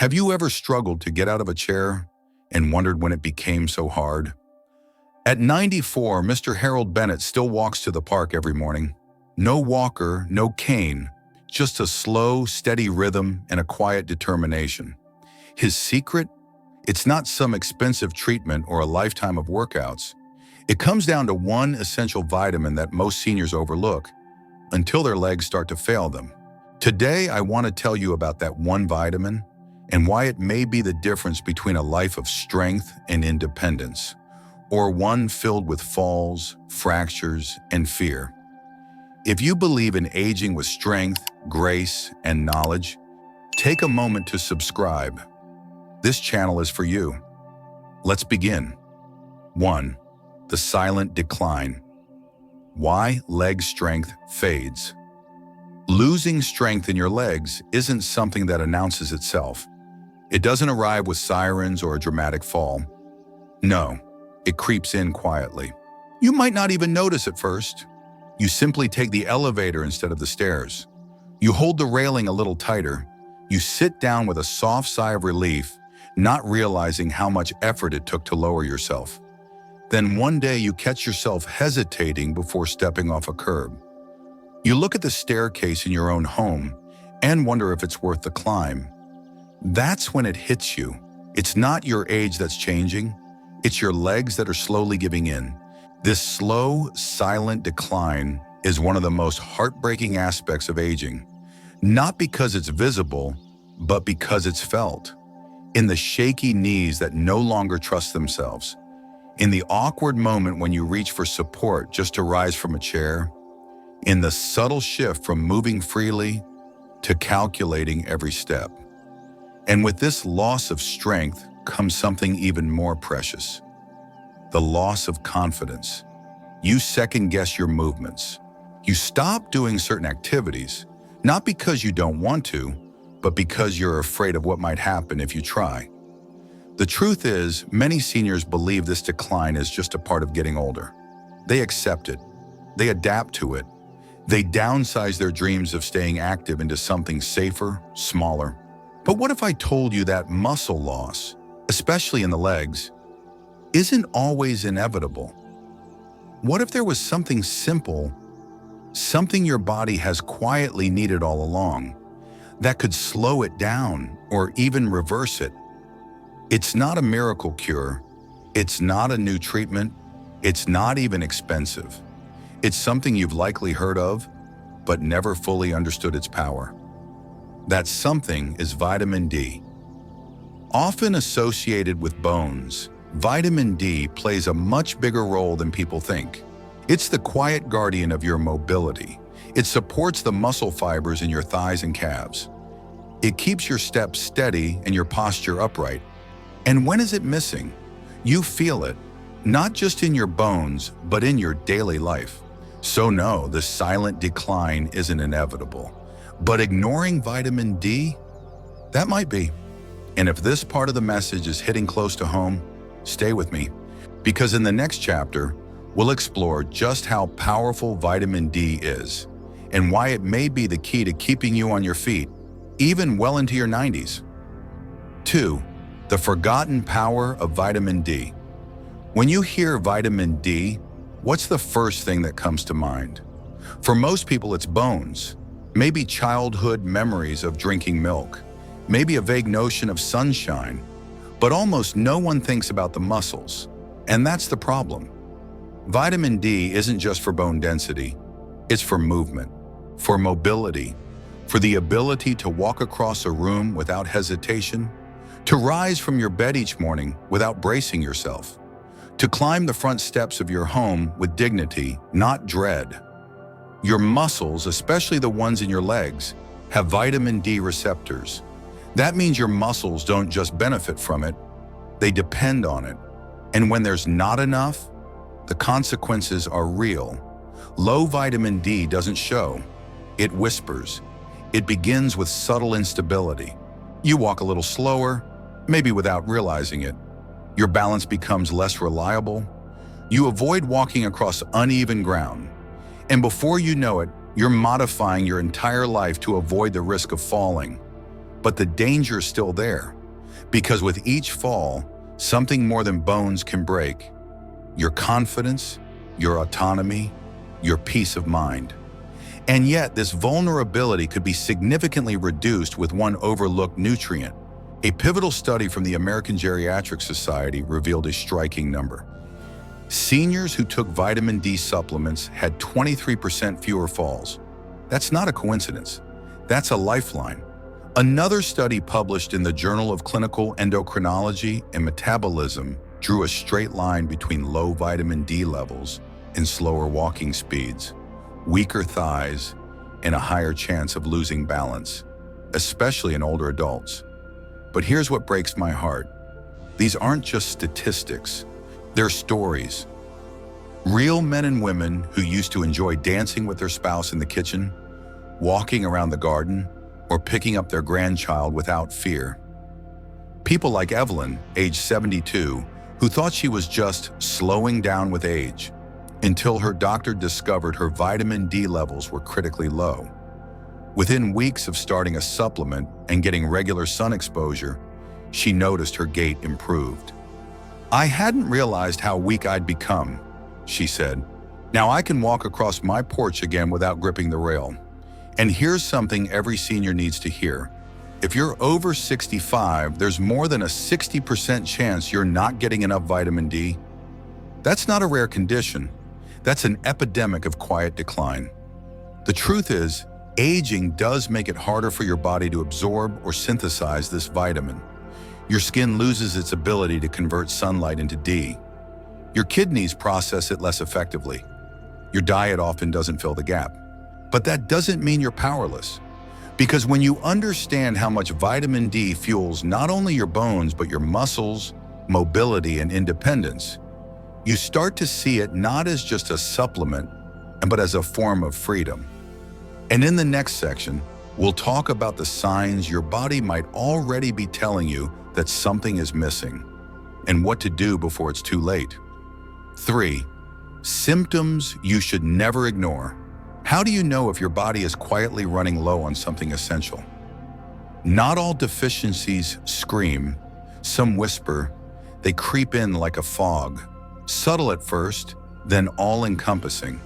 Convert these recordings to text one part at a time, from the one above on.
Have you ever struggled to get out of a chair and wondered when it became so hard? At 94, Mr. Harold Bennett still walks to the park every morning. No walker, no cane, just a slow, steady rhythm and a quiet determination. His secret? It's not some expensive treatment or a lifetime of workouts. It comes down to one essential vitamin that most seniors overlook until their legs start to fail them. Today, I want to tell you about that one vitamin and why it may be the difference between a life of strength and independence, or one filled with falls, fractures, and fear. If you believe in aging with strength, grace, and knowledge, take a moment to subscribe. This channel is for you. Let's begin. 1. The silent decline. Why leg strength fades. Losing strength in your legs isn't something that announces itself. It doesn't arrive with sirens or a dramatic fall. No, it creeps in quietly. You might not even notice at first. You simply take the elevator instead of the stairs. You hold the railing a little tighter. You sit down with a soft sigh of relief, not realizing how much effort it took to lower yourself. Then one day you catch yourself hesitating before stepping off a curb. You look at the staircase in your own home and wonder if it's worth the climb. That's when it hits you. It's not your age that's changing. It's your legs that are slowly giving in. This slow, silent decline is one of the most heartbreaking aspects of aging. Not because it's visible, but because it's felt. In the shaky knees that no longer trust themselves. In the awkward moment when you reach for support just to rise from a chair. In the subtle shift from moving freely to calculating every step. And with this loss of strength comes something even more precious. The loss of confidence. You second-guess your movements. You stop doing certain activities, not because you don't want to, but because you're afraid of what might happen if you try. The truth is, many seniors believe this decline is just a part of getting older. They accept it. They adapt to it. They downsize their dreams of staying active into something safer, smaller. But what if I told you that muscle loss, especially in the legs, isn't always inevitable? What if there was something simple, something your body has quietly needed all along, that could slow it down or even reverse it? It's not a miracle cure. It's not a new treatment. It's not even expensive. It's something you've likely heard of, but never fully understood its power. That something is vitamin D. Often associated with bones, vitamin D plays a much bigger role than people think. It's the quiet guardian of your mobility. It supports the muscle fibers in your thighs and calves. It keeps your steps steady and your posture upright. And when is it missing? You feel it, not just in your bones, but in your daily life. So no, the silent decline isn't inevitable. But ignoring vitamin D? That might be. And if this part of the message is hitting close to home, stay with me. Because in the next chapter, we'll explore just how powerful vitamin D is and why it may be the key to keeping you on your feet, even well into your 90s. 2. The forgotten power of vitamin D. When you hear vitamin D, what's the first thing that comes to mind? For most people, it's bones. Maybe childhood memories of drinking milk. Maybe a vague notion of sunshine. But almost no one thinks about the muscles. And that's the problem. Vitamin D isn't just for bone density. It's for movement, for mobility, for the ability to walk across a room without hesitation, to rise from your bed each morning without bracing yourself, to climb the front steps of your home with dignity, not dread. Your muscles, especially the ones in your legs, have vitamin D receptors. That means your muscles don't just benefit from it, they depend on it. And when there's not enough, the consequences are real. Low vitamin D doesn't show. It whispers. It begins with subtle instability. You walk a little slower, maybe without realizing it. Your balance becomes less reliable. You avoid walking across uneven ground. And before you know it, you're modifying your entire life to avoid the risk of falling. But the danger's still there, because with each fall, something more than bones can break. Your confidence, your autonomy, your peace of mind. And yet, this vulnerability could be significantly reduced with one overlooked nutrient. A pivotal study from the American Geriatric Society revealed a striking number. Seniors who took vitamin D supplements had 23% fewer falls. That's not a coincidence. That's a lifeline. Another study published in the Journal of Clinical Endocrinology and Metabolism drew a straight line between low vitamin D levels and slower walking speeds, weaker thighs, and a higher chance of losing balance, especially in older adults. But here's what breaks my heart. These aren't just statistics. They're stories. Real men and women who used to enjoy dancing with their spouse in the kitchen, walking around the garden, or picking up their grandchild without fear. People like Evelyn, age 72, who thought she was just slowing down with age, until her doctor discovered her vitamin D levels were critically low. Within weeks of starting a supplement and getting regular sun exposure, she noticed her gait improved. "I hadn't realized how weak I'd become," she said. "Now I can walk across my porch again without gripping the rail." And here's something every senior needs to hear. If you're over 65, there's more than a 60% chance you're not getting enough vitamin D. That's not a rare condition. That's an epidemic of quiet decline. The truth is, aging does make it harder for your body to absorb or synthesize this vitamin. Your skin loses its ability to convert sunlight into D. Your kidneys process it less effectively. Your diet often doesn't fill the gap. But that doesn't mean you're powerless. Because when you understand how much vitamin D fuels not only your bones, but your muscles, mobility, and independence, you start to see it not as just a supplement, but as a form of freedom. And in the next section, we'll talk about the signs your body might already be telling you that something is missing, and what to do before it's too late. 3. Symptoms you should never ignore. How do you know if your body is quietly running low on something essential? Not all deficiencies scream, some whisper, they creep in like a fog, subtle at first, then all-encompassing.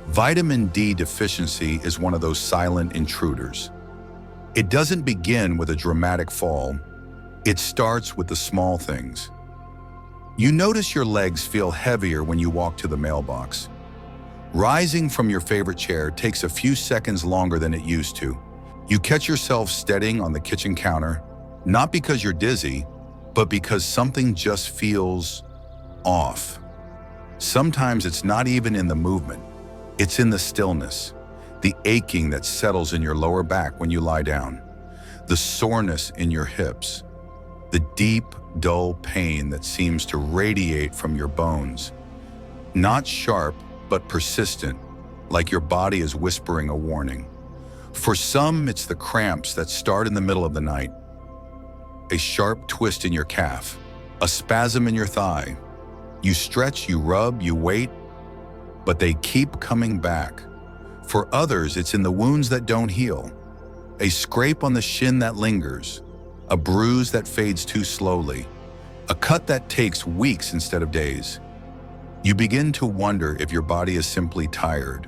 Vitamin D deficiency is one of those silent intruders. It doesn't begin with a dramatic fall. It starts with the small things. You notice your legs feel heavier when you walk to the mailbox. Rising from your favorite chair takes a few seconds longer than it used to. You catch yourself steadying on the kitchen counter, not because you're dizzy, but because something just feels off. Sometimes it's not even in the movement. It's in the stillness, the aching that settles in your lower back when you lie down, the soreness in your hips, the deep, dull pain that seems to radiate from your bones. Not sharp, but persistent, like your body is whispering a warning. For some, it's the cramps that start in the middle of the night. A sharp twist in your calf, a spasm in your thigh. You stretch, you rub, you wait, but they keep coming back. For others, it's in the wounds that don't heal. A scrape on the shin that lingers, a bruise that fades too slowly, a cut that takes weeks instead of days. You begin to wonder if your body is simply tired,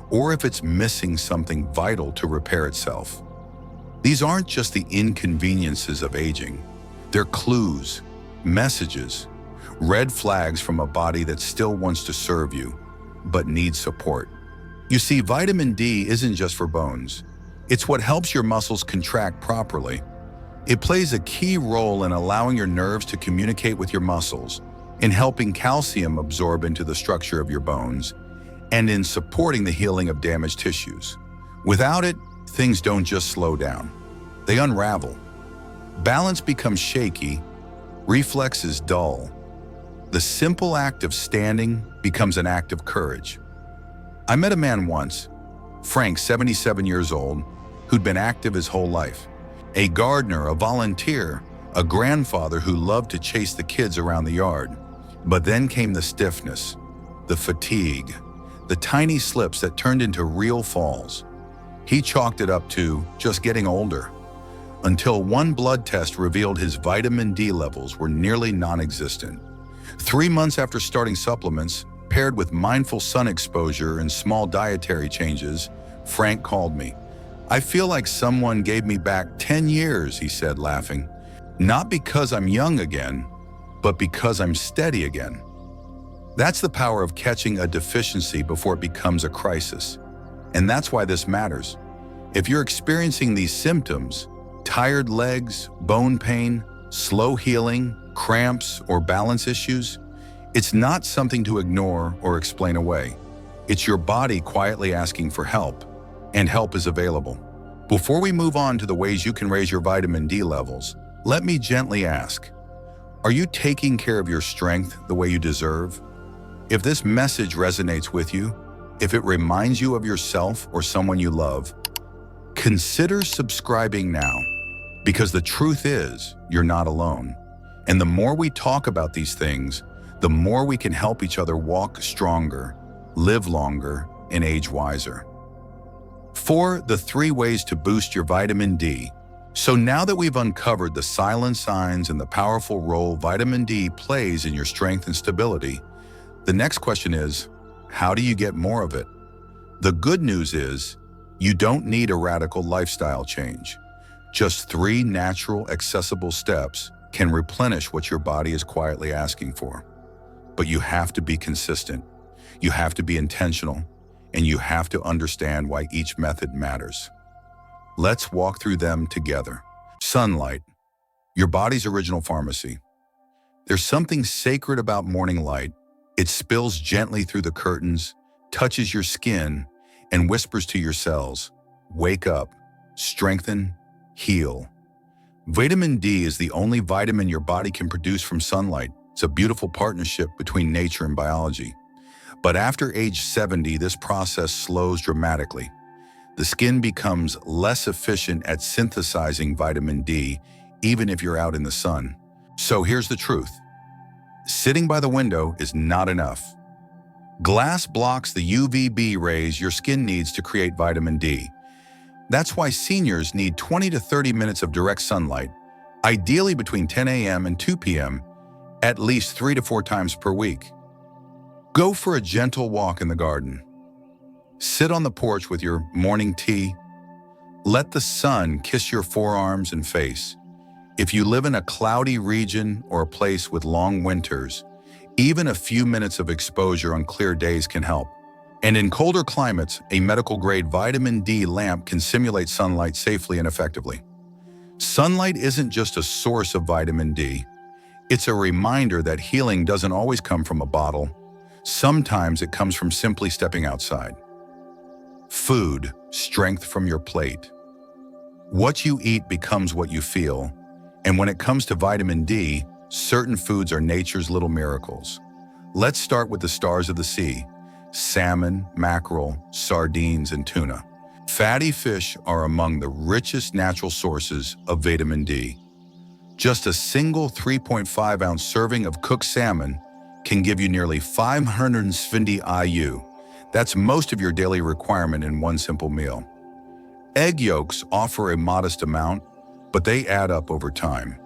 or if it's missing something vital to repair itself. These aren't just the inconveniences of aging. They're clues, messages, red flags from a body that still wants to serve you, but needs support. You see, vitamin D isn't just for bones. It's what helps your muscles contract properly. It plays a key role in allowing your nerves to communicate with your muscles, in helping calcium absorb into the structure of your bones, and in supporting the healing of damaged tissues. Without it, things don't just slow down. They unravel. Balance becomes shaky, reflexes dull. The simple act of standing becomes an act of courage. I met a man once, Frank, 77 years old, who'd been active his whole life. A gardener, a volunteer, a grandfather who loved to chase the kids around the yard. But then came the stiffness, the fatigue, the tiny slips that turned into real falls. He chalked it up to just getting older. until one blood test revealed his vitamin D levels were nearly non-existent. 3 months after starting supplements, paired with mindful sun exposure and small dietary changes, Frank called me. "I feel like someone gave me back 10 years, he said, laughing. "Not because I'm young again, but because I'm steady again." That's the power of catching a deficiency before it becomes a crisis. And that's why this matters. If you're experiencing these symptoms, tired legs, bone pain, slow healing, cramps, or balance issues, it's not something to ignore or explain away. It's your body quietly asking for help, and help is available. Before we move on to the ways you can raise your vitamin D levels, let me gently ask, are you taking care of your strength the way you deserve? If this message resonates with you, if it reminds you of yourself or someone you love, consider subscribing now, because the truth is, you're not alone. And the more we talk about these things, the more we can help each other walk stronger, live longer, and age wiser. 4. The 3 ways to boost your vitamin D. So now that we've uncovered the silent signs and the powerful role vitamin D plays in your strength and stability, the next question is, how do you get more of it? The good news is, you don't need a radical lifestyle change. Just 3 natural, accessible steps can replenish what your body is quietly asking for. But you have to be consistent, you have to be intentional, and you have to understand why each method matters. Let's walk through them together. Sunlight, your body's original pharmacy. There's something sacred about morning light. It spills gently through the curtains, touches your skin, and whispers to your cells, wake up, strengthen, heal. Vitamin D is the only vitamin your body can produce from sunlight. It's a beautiful partnership between nature and biology. But after age 70, this process slows dramatically. The skin becomes less efficient at synthesizing vitamin D, even if you're out in the sun. So here's the truth. Sitting by the window is not enough. Glass blocks the UVB rays your skin needs to create vitamin D. That's why seniors need 20 to 30 minutes of direct sunlight, ideally between 10 a.m. and 2 p.m., at least 3 to 4 times per week. Go for a gentle walk in the garden. Sit on the porch with your morning tea. Let the sun kiss your forearms and face. If you live in a cloudy region or a place with long winters, even a few minutes of exposure on clear days can help. And in colder climates, a medical-grade vitamin D lamp can simulate sunlight safely and effectively. Sunlight isn't just a source of vitamin D. It's a reminder that healing doesn't always come from a bottle. Sometimes it comes from simply stepping outside. Food, strength from your plate. What you eat becomes what you feel. And when it comes to vitamin D, certain foods are nature's little miracles. Let's start with the stars of the sea: salmon, mackerel, sardines, and tuna. Fatty fish are among the richest natural sources of vitamin D. Just a single 3.5-ounce serving of cooked salmon can give you nearly 570 IU. That's most of your daily requirement in one simple meal. Egg yolks offer a modest amount, but they add up over time.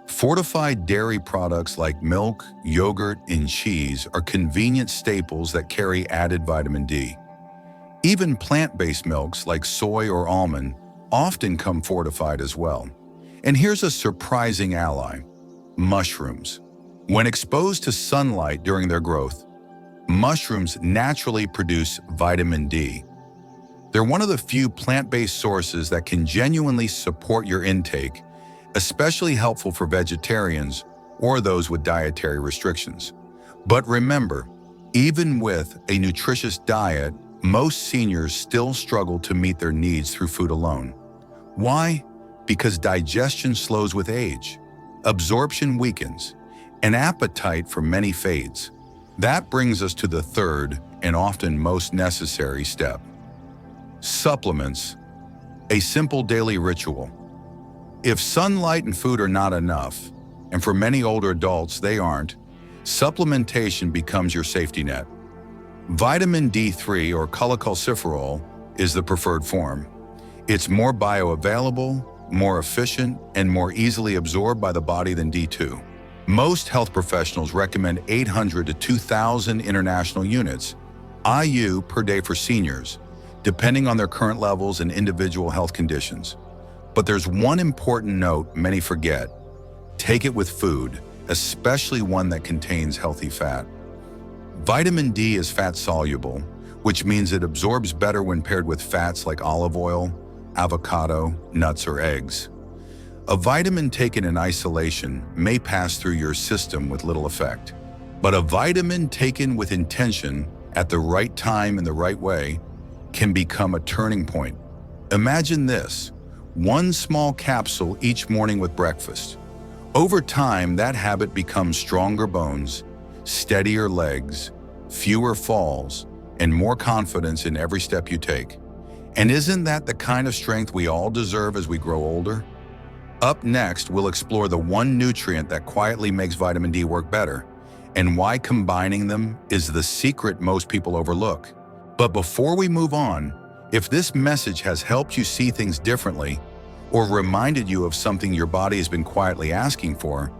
Fortified dairy products like milk, yogurt, and cheese are convenient staples that carry added vitamin D. Even plant-based milks like soy or almond often come fortified as well. And here's a surprising ally: mushrooms. When exposed to sunlight during their growth, mushrooms naturally produce vitamin D. They're one of the few plant-based sources that can genuinely support your intake, especially helpful for vegetarians or those with dietary restrictions. But remember, even with a nutritious diet, most seniors still struggle to meet their needs through food alone. Why? Because digestion slows with age, absorption weakens, and appetite for many fades. That brings us to the third and often most necessary step: supplements, a simple daily ritual. If sunlight and food are not enough, and for many older adults they aren't, supplementation becomes your safety net. Vitamin D3 or cholecalciferol is the preferred form. It's more bioavailable, more efficient, and more easily absorbed by the body than D2. Most health professionals recommend 800 to 2,000 international units, IU, per day for seniors, depending on their current levels and individual health conditions. But there's one important note many forget. Take it with food, especially one that contains healthy fat. Vitamin D is fat-soluble, which means it absorbs better when paired with fats like olive oil, avocado, nuts, or eggs. A vitamin taken in isolation may pass through your system with little effect. But a vitamin taken with intention, at the right time in the right way, can become a turning point. Imagine this: one small capsule each morning with breakfast. Over time, that habit becomes stronger bones, steadier legs, fewer falls, and more confidence in every step you take. And isn't that the kind of strength we all deserve as we grow older? Up next, we'll explore the one nutrient that quietly makes vitamin D work better, and why combining them is the secret most people overlook. But before we move on, if this message has helped you see things differently, or reminded you of something your body has been quietly asking for,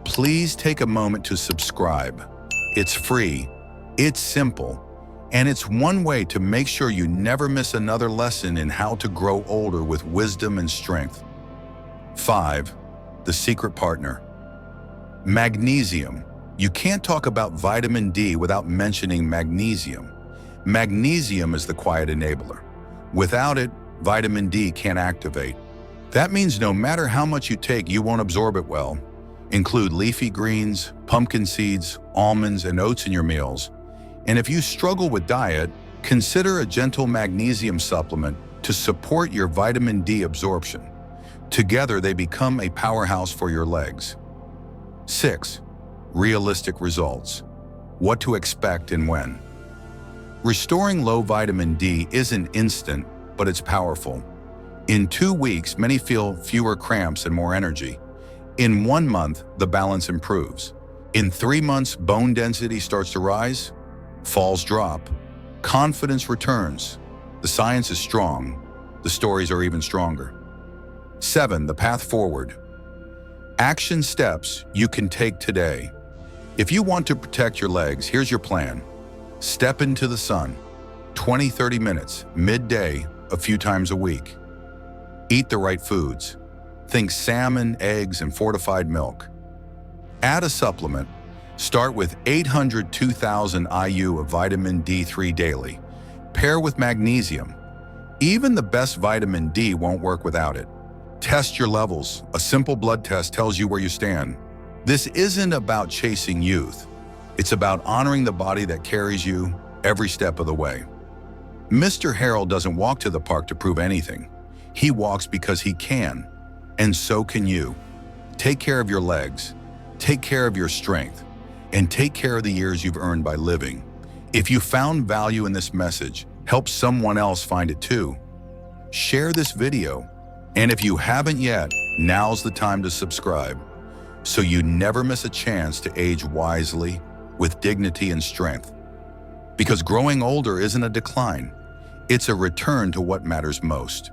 please take a moment to subscribe. It's free, it's simple, and it's one way to make sure you never miss another lesson in how to grow older with wisdom and strength. 5. The secret partner. Magnesium. You can't talk about vitamin D without mentioning magnesium. Magnesium is the quiet enabler. Without it, vitamin D can't activate. That means no matter how much you take, you won't absorb it well. Include leafy greens, pumpkin seeds, almonds, and oats in your meals. And if you struggle with diet, consider a gentle magnesium supplement to support your vitamin D absorption. Together, they become a powerhouse for your legs. 6. Realistic results. What to expect and when. Restoring low vitamin D isn't instant, but it's powerful. In 2 weeks, many feel fewer cramps and more energy. In 1 month, the balance improves. In 3 months, bone density starts to rise, falls drop, confidence returns. The science is strong. The stories are even stronger. 7. The path forward. Action steps you can take today. If you want to protect your legs, here's your plan. Step into the sun. 20-30 minutes, midday, a few times a week. Eat the right foods. Think salmon, eggs, and fortified milk. Add a supplement. Start with 800 to 2,000 IU of vitamin D3 daily. Pair with magnesium. Even the best vitamin D won't work without it. Test your levels. A simple blood test tells you where you stand. This isn't about chasing youth. It's about honoring the body that carries you every step of the way. Mr. Harold doesn't walk to the park to prove anything. He walks because he can, and so can you. Take care of your legs, take care of your strength, and take care of the years you've earned by living. If you found value in this message, help someone else find it too. Share this video, and if you haven't yet, now's the time to subscribe, so you never miss a chance to age wisely with dignity and strength. Because growing older isn't a decline, it's a return to what matters most.